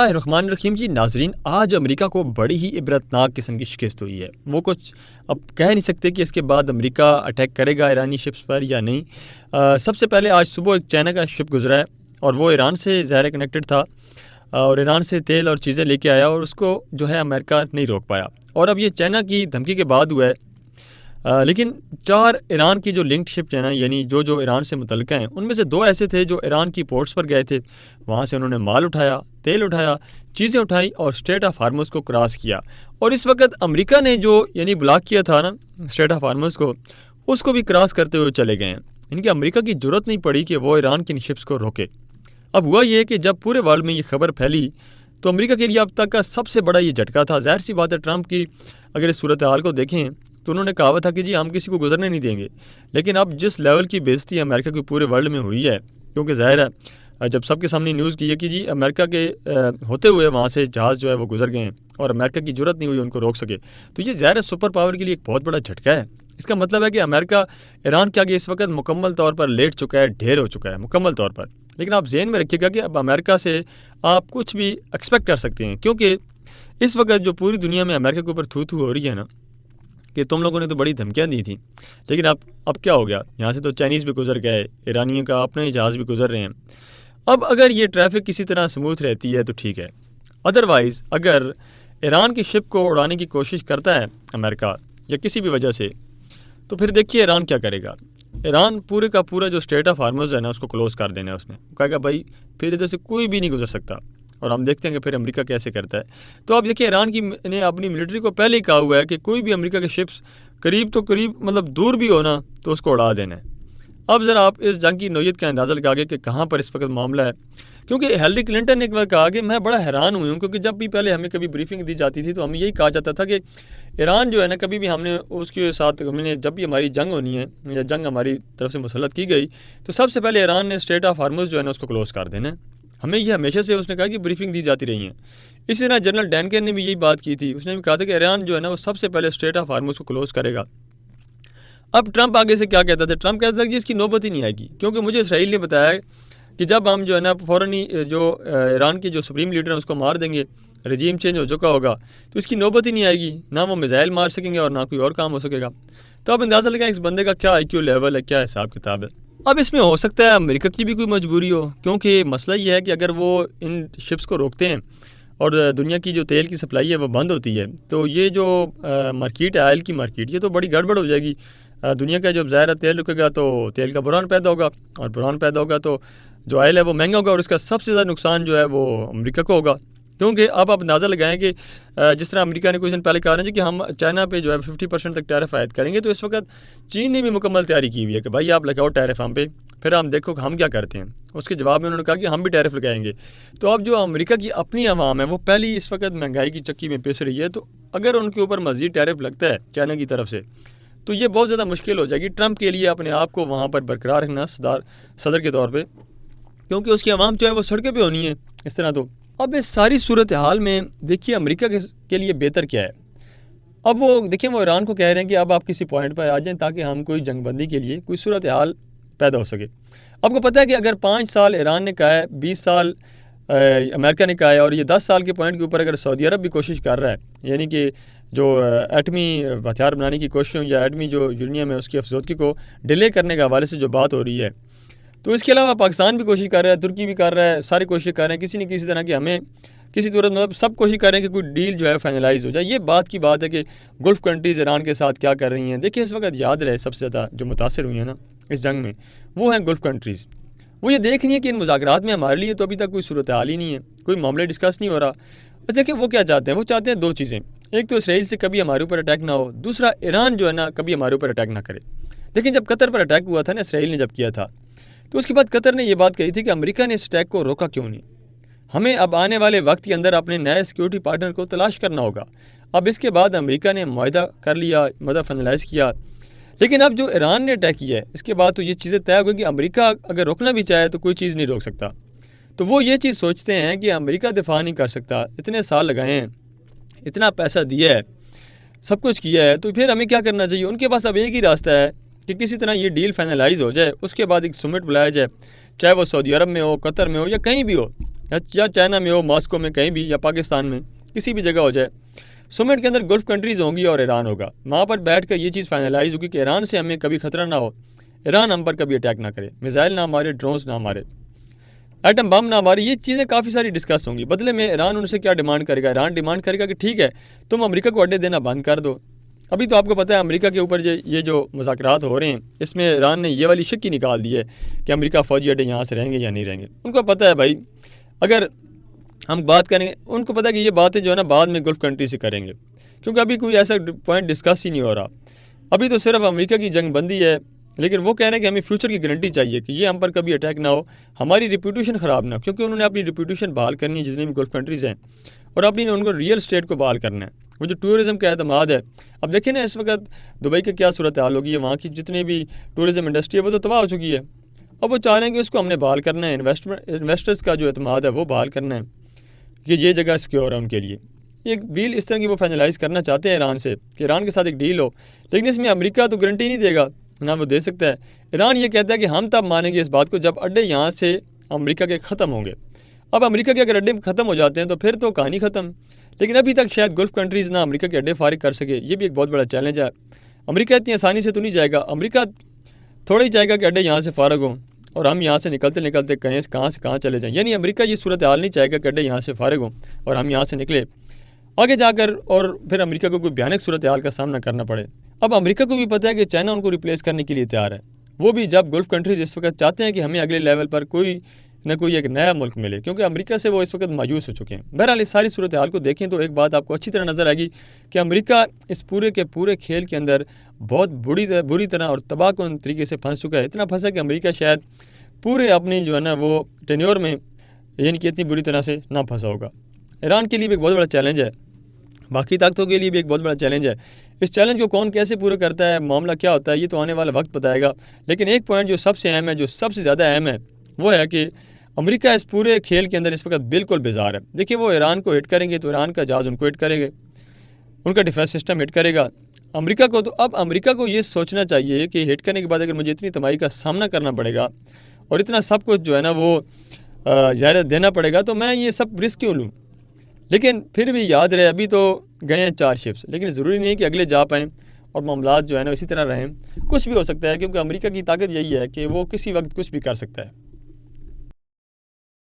الرحمن الرحیم جی ناظرین، آج امریکہ کو بڑی ہی عبرتناک قسم کی شکست ہوئی ہے۔ وہ کچھ اب کہہ نہیں سکتے کہ اس کے بعد امریکہ اٹیک کرے گا ایرانی شپس پر یا نہیں۔ سب سے پہلے آج صبح ایک چائنا کا شپ گزرا ہے اور وہ ایران سے ظاہر کنیکٹڈ تھا اور ایران سے تیل اور چیزیں لے کے آیا اور اس کو جو ہے امریکہ نہیں روک پایا، اور اب یہ چائنا کی دھمکی کے بعد ہوا ہے۔ لیکن 4 ایران کی جو لنکڈ شپ ہیں نا، یعنی جو ایران سے متعلقہ ہیں، ان میں سے 2 ایسے تھے جو ایران کی پورٹس پر گئے تھے، وہاں سے انہوں نے مال اٹھایا، تیل اٹھایا، چیزیں اٹھائی اور اسٹریٹ آف ہارمز کو کراس کیا۔ اور اس وقت امریکہ نے جو یعنی بلاک کیا تھا نا اسٹریٹ آف ہارمز کو، اس کو بھی کراس کرتے ہوئے چلے گئے ہیں۔ ان کی امریکہ کی ضرورت نہیں پڑی کہ وہ ایران کی شپس کو روکے۔ اب ہوا یہ کہ جب پورے ورلڈ میں یہ خبر پھیلی تو امریکہ کے لیے اب تک کا سب سے بڑا یہ جھٹکا تھا۔ ظاہر سی بات ہے، ٹرمپ کی اگر اس صورتحال کو دیکھیں تو انہوں نے کہا تھا کہ جی ہم کسی کو گزرنے نہیں دیں گے، لیکن اب جس لیول کی بے عزتی امریکہ کی پورے ورلڈ میں ہوئی ہے، کیونکہ ظاہر ہے جب سب کے سامنے نیوز کی ہے کہ جی امریکہ کے ہوتے ہوئے وہاں سے جہاز جو ہے وہ گزر گئے ہیں اور امریکہ کی ضرورت نہیں ہوئی ان کو روک سکے، تو یہ ظاہر ہے سپر پاور کے لیے ایک بہت بڑا جھٹکا ہے۔ اس کا مطلب ہے کہ امریکہ ایران کے آگے اس وقت مکمل طور پر لیٹ چکا ہے، ڈھیر ہو چکا ہے مکمل طور پر۔ لیکن آپ ذہن میں رکھیے گا کہ اب امریکہ سے آپ کچھ بھی ایکسپیکٹ کر سکتے ہیں، کیونکہ اس وقت جو پوری دنیا میں امریکہ کے اوپر تھو ہو رہی ہے نا کہ تم لوگوں نے تو بڑی دھمکیاں دی تھیں، لیکن اب کیا ہو گیا؟ یہاں سے تو چائنیز بھی گزر گئے، ایرانیوں کا اپنے جہاز بھی گزر رہے ہیں۔ اب اگر یہ ٹریفک کسی طرح سموتھ رہتی ہے تو ٹھیک ہے، ادروائز اگر ایران کی شپ کو اڑانے کی کوشش کرتا ہے امریکہ یا کسی بھی وجہ سے، تو پھر دیکھیے ایران کیا کرے گا۔ ایران پورے کا پورا جو اسٹریٹ آف ہارمز ہے نا اس کو کلوز کر دینا ہے، اس نے کہا بھائی پھر ادھر سے کوئی بھی نہیں گزر سکتا، اور ہم دیکھتے ہیں کہ پھر امریکہ کیسے کرتا ہے۔ تو اب دیکھیں ایران کی نے اپنی ملٹری کو پہلے ہی کہا ہوا ہے کہ کوئی بھی امریکہ کے شپس قریب مطلب دور بھی ہونا تو اس کو اڑا دینا ہے۔ اب ذرا آپ اس جنگ کی نوعیت کا اندازہ لگا گے کہ کہاں پر اس وقت معاملہ ہے، کیونکہ ہیلری کلنٹن نے ایک بار کہا کہ میں بڑا حیران ہوئی ہوں، کیونکہ جب بھی پہلے ہمیں کبھی بریفنگ دی جاتی تھی تو ہمیں یہی کہا جاتا تھا کہ ایران جو ہے نا کبھی بھی ہم نے اس کے ساتھ جب بھی ہماری جنگ ہونی ہے یا جنگ ہماری طرف سے مسلط کی گئی تو سب سے پہلے ایران نے اسٹریٹ آف ہارمز جو ہے نا اس کو کلوز کر دینا ہے۔ ہمیں یہ ہمیشہ سے اس نے کہا کہ بریفنگ دی جاتی رہی ہیں۔ اسی طرح جنرل ڈینکن نے بھی یہی بات کی تھی، اس نے بھی کہا تھا کہ ایران جو ہے نا وہ سب سے پہلے اسٹریٹ آف ہارمز کو کلوز کرے گا۔ اب ٹرمپ آگے سے کیا کہتا تھا؟ ٹرمپ کہتا تھا کہ اس کی نوبت ہی نہیں آئے گی، کیونکہ مجھے اسرائیل نے بتایا کہ جب ہم جو ہے نا فوراً ہی جو ایران کے جو سپریم لیڈر ہیں اس کو مار دیں گے، رجیم چینج ہو چکا ہوگا، تو اس کی نوبت ہی نہیں آئے گی، نہ وہ میزائل مار سکیں گے اور نہ کوئی اور کام ہو سکے گا۔ تو اب اندازہ لگائیں اس بندے کا کیا آئی کیو لیول ہے، کیا حساب کتاب ہے۔ اب اس میں ہو سکتا ہے امریکہ کی بھی کوئی مجبوری ہو، کیونکہ مسئلہ یہ ہے کہ اگر وہ ان شپس کو روکتے ہیں اور دنیا کی جو تیل کی سپلائی ہے وہ بند ہوتی ہے، تو یہ جو مارکیٹ ہے آئل کی مارکیٹ، یہ تو بڑی گڑبڑ ہو جائے گی۔ دنیا کا جب ظاہر تیل رکے گا تو تیل کا بحران پیدا ہوگا، اور بحران پیدا ہوگا تو جو آئل ہے وہ مہنگا ہوگا، اور اس کا سب سے زیادہ نقصان جو ہے وہ امریکہ کو ہوگا۔ کیونکہ اب آپ اندازہ لگائیں کہ جس طرح امریکہ نے کچھ دن پہلے کہا نا کہ ہم چائنا پہ جو ہے 50% تک ٹیرف عائد کریں گے، تو اس وقت چین نے بھی مکمل تیاری کی ہوئی ہے کہ بھائی آپ لگاؤ ٹیرف ہم پہ، پھر ہم دیکھو کہ ہم کیا کرتے ہیں۔ اس کے جواب میں انہوں نے کہا کہ ہم بھی ٹیرف لگائیں گے۔ تو اب جو امریکہ کی اپنی عوام ہے وہ پہلی اس وقت مہنگائی کی چکی میں پس رہی ہے، تو اگر ان کے اوپر مزید ٹیرف لگتا ہے چائنا کی طرف سے تو یہ بہت زیادہ مشکل ہو جائے گی ٹرمپ کے لیے اپنے آپ کو وہاں پر برقرار رکھنا صدر کے طور پہ، کیونکہ اس کی عوام جو ہے وہ سڑکیں پہ ہونی ہے اس طرح۔ تو اب اس ساری صورتحال میں دیکھیے امریکہ کے لیے بہتر کیا ہے۔ اب وہ دیکھیں وہ ایران کو کہہ رہے ہیں کہ اب آپ کسی پوائنٹ پر آ جائیں تاکہ ہم کوئی جنگ بندی کے لیے کوئی صورتحال پیدا ہو سکے۔ آپ کو پتہ ہے کہ اگر 5 سال ایران نے کہا ہے، 20 سال امریکہ نے کہا ہے، اور یہ 10 سال کے پوائنٹ کے اوپر اگر سعودی عرب بھی کوشش کر رہا ہے، یعنی کہ جو ایٹمی ہتھیار بنانے کی کوششوں یا ایٹمی جو یورینیم ہے اس کی افزودگی کو ڈیلے کرنے کے حوالے سے جو بات ہو رہی ہے، تو اس کے علاوہ پاکستان بھی کوشش کر رہا ہے، ترکی بھی کر رہا ہے، سارے کوشش کر رہے ہیں کسی نہ کسی طرح کہ ہمیں کسی صورت مطلب سب کوشش کر رہے ہیں کہ کوئی ڈیل جو ہے فائنلائز ہو جائے۔ یہ بات کی بات ہے کہ گلف کنٹریز ایران کے ساتھ کیا کر رہی ہیں۔ دیکھیں اس وقت یاد رہے سب سے زیادہ جو متاثر ہوئی ہیں نا اس جنگ میں وہ ہیں گلف کنٹریز۔ وہ یہ دیکھ رہی ہیں کہ ان مذاکرات میں ہمارے لیے تو ابھی تک کوئی صورتحال ہی نہیں ہے، کوئی معاملے ڈسکس نہیں ہو رہا۔ دیکھیں وہ کیا چاہتے ہیں، وہ چاہتے ہیں 2 چیزیں، ایک تو اسرائیل سے کبھی ہمارے اوپر اٹیک نہ ہو، دوسرا ایران جو ہے نا کبھی ہمارے اوپر اٹیک نہ کرے۔ دیکھیں جب قطر پر اٹیک ہوا تھا نا اسرائیل نے جب کیا تھا، تو اس کے بعد قطر نے یہ بات کہی تھی کہ امریکہ نے اس اٹیک کو روکا کیوں نہیں، ہمیں اب آنے والے وقت کے اندر اپنے نئے سیکیورٹی پارٹنر کو تلاش کرنا ہوگا۔ اب اس کے بعد امریکہ نے معاہدہ کر لیا، معاہدہ فائنلائز کیا، لیکن اب جو ایران نے اٹیک کیا ہے اس کے بعد تو یہ چیزیں طے ہو گئی کہ امریکہ اگر روکنا بھی چاہے تو کوئی چیز نہیں روک سکتا۔ تو وہ یہ چیز سوچتے ہیں کہ امریکہ دفاع نہیں کر سکتا، اتنے سال لگائے ہیں، اتنا پیسہ دیا ہے، سب کچھ کیا ہے، تو پھر ہمیں کیا کرنا چاہیے۔ ان کے پاس اب ایک ہی راستہ ہے کہ کسی طرح یہ ڈیل فائنلائز ہو جائے، اس کے بعد ایک سمٹ بلایا جائے، چاہے وہ سعودی عرب میں ہو، قطر میں ہو یا کہیں بھی ہو، یا چائنا میں ہو، ماسکو میں، کہیں بھی، یا پاکستان میں کسی بھی جگہ ہو جائے، سمٹ کے اندر گلف کنٹریز ہوں گی اور ایران ہوگا. وہاں پر بیٹھ کر یہ چیز فائنلائز ہوگی کہ ایران سے ہمیں کبھی خطرہ نہ ہو، ایران ہم پر کبھی اٹیک نہ کرے، میزائل نہ مارے، ڈرونز نہ مارے، ایٹم بم نہ مارے. یہ چیزیں کافی ساری ڈسکس ہوں گی. بدلے میں ایران ان سے کیا ڈیمانڈ کرے گا؟ ایران ڈیمانڈ کرے گا کہ ٹھیک ہے تم امریکہ کو اڈے دینا بند کر دو. ابھی تو آپ کو پتہ ہے امریکہ کے اوپر یہ جو مذاکرات ہو رہے ہیں، اس میں ایران نے یہ والی شک ہی نکال دی ہے کہ امریکہ فوجی اڈے یہاں سے رہیں گے یا نہیں رہیں گے. ان کو پتہ ہے بھائی، اگر ہم بات کریں گے، ان کو پتہ ہے کہ یہ باتیں جو ہے نا بعد میں گلف کنٹری سے کریں گے، کیونکہ ابھی کوئی ایسا پوائنٹ ڈسکس ہی نہیں ہو رہا. ابھی تو صرف امریکہ کی جنگ بندی ہے، لیکن وہ کہہ رہے ہیں کہ ہمیں فیوچر کی گارنٹی چاہیے کہ یہ ہم پر کبھی اٹیک نہ ہو، ہماری ریپوٹیشن خراب نہ ہو، کیونکہ انہوں نے اپنی ریپوٹیشن بحال کرنی ہے جتنے بھی گلف کنٹریز ہیں، اور اپنی ان کو ریئل اسٹیٹ کو بحال کرنا ہے. وہ جو ٹورزم کا اعتماد ہے، اب دیکھیں نا اس وقت دبئی کا کیا صورتحال ہوگی ہے، وہاں کی جتنی بھی ٹورزم انڈسٹری ہے وہ تو تباہ ہو چکی ہے. اب وہ چاہ رہے ہیں کہ اس کو ہم نے بحال کرنا ہے، انویسٹرز کا جو اعتماد ہے وہ بحال کرنا ہے کہ یہ جگہ سیکیور ہے ان کے لیے. ایک ڈیل اس طرح کی وہ فائنلائز کرنا چاہتے ہیں ایران سے کہ ایران کے ساتھ ایک ڈیل ہو، لیکن اس میں امریکہ تو گارنٹی نہیں دے گا، نہ وہ دے سکتا ہے. ایران یہ کہتا ہے کہ ہم تب مانیں گے اس بات کو جب اڈے یہاں سے امریکہ کے ختم ہوں گے. اب امریکہ کے اگر اڈے ختم ہو جاتے ہیں تو پھر تو کہانی ختم. لیکن ابھی تک شاید گلف کنٹریز نہ امریکہ کے اڈے فارغ کر سکے. یہ بھی ایک بہت بڑا چیلنج ہے. امریکہ اتنی آسانی سے تو نہیں جائے گا، امریکہ تھوڑا ہی چاہے گا کہ اڈے یہاں سے فارغ ہوں اور ہم یہاں سے نکلتے نکلتے کہاں سے کہاں چلے جائیں. یعنی امریکہ یہ صورتحال نہیں چاہے گا کہ اڈے یہاں سے فارغ ہوں اور ہم یہاں سے نکلے آگے جا کر اور پھر امریکہ کو کوئی بھیانک صورتحال کا سامنا کرنا پڑے. اب امریکہ کو بھی پتہ ہے کہ چائنا ان کو ریپلیس کرنے کے لیے تیار ہے. وہ بھی جب گلف کنٹریز اس وقت چاہتے ہیں کہ ہمیں اگلے لیول پر کوئی نہ کوئی ایک نیا ملک ملے، کیونکہ امریکہ سے وہ اس وقت مایوس ہو چکے ہیں. بہرحال اس ساری صورتحال کو دیکھیں تو ایک بات آپ کو اچھی طرح نظر آئے گی کہ امریکہ اس پورے کے پورے کھیل کے اندر بہت بری طرح اور تباہ کن طریقے سے پھنس چکا ہے. اتنا پھنسا کہ امریکہ شاید پورے اپنی جو ہے نا وہ ٹینیور میں یعنی کہ اتنی بری طرح سے نہ پھنسا ہوگا. ایران کے لیے بھی ایک بہت بڑا چیلنج ہے، باقی طاقتوں کے لیے بھی ایک بہت بڑا چیلنج ہے. اس چیلنج کو کون کیسے پورا کرتا ہے، معاملہ کیا ہوتا ہے، یہ تو آنے والا وقت بتائے گا. لیکن ایک پوائنٹ جو سب سے اہم ہے، جو سب سے زیادہ اہم ہے، وہ ہے کہ امریکہ اس پورے کھیل کے اندر اس وقت بالکل بیزار ہے. دیکھیں وہ ایران کو ہٹ کریں گے تو ایران کا جہاز ان کو ہٹ کرے گا، ان کا ڈیفینس سسٹم ہٹ کرے گا امریکہ کو. تو اب امریکہ کو یہ سوچنا چاہیے کہ ہٹ کرنے کے بعد اگر مجھے اتنی تباہی کا سامنا کرنا پڑے گا اور اتنا سب کچھ جو ہے نا وہ ظاہر دینا پڑے گا، تو میں یہ سب رسک کیوں لوں. لیکن پھر بھی یاد رہے ابھی تو گئے ہیں 4 شپس، لیکن ضروری نہیں کہ اگلے جا پائیں اور معاملات جو ہے نا اسی طرح رہیں. کچھ بھی ہو سکتا ہے، کیونکہ امریکہ کی طاقت یہی ہے کہ وہ کسی وقت کچھ بھی کر سکتا ہے.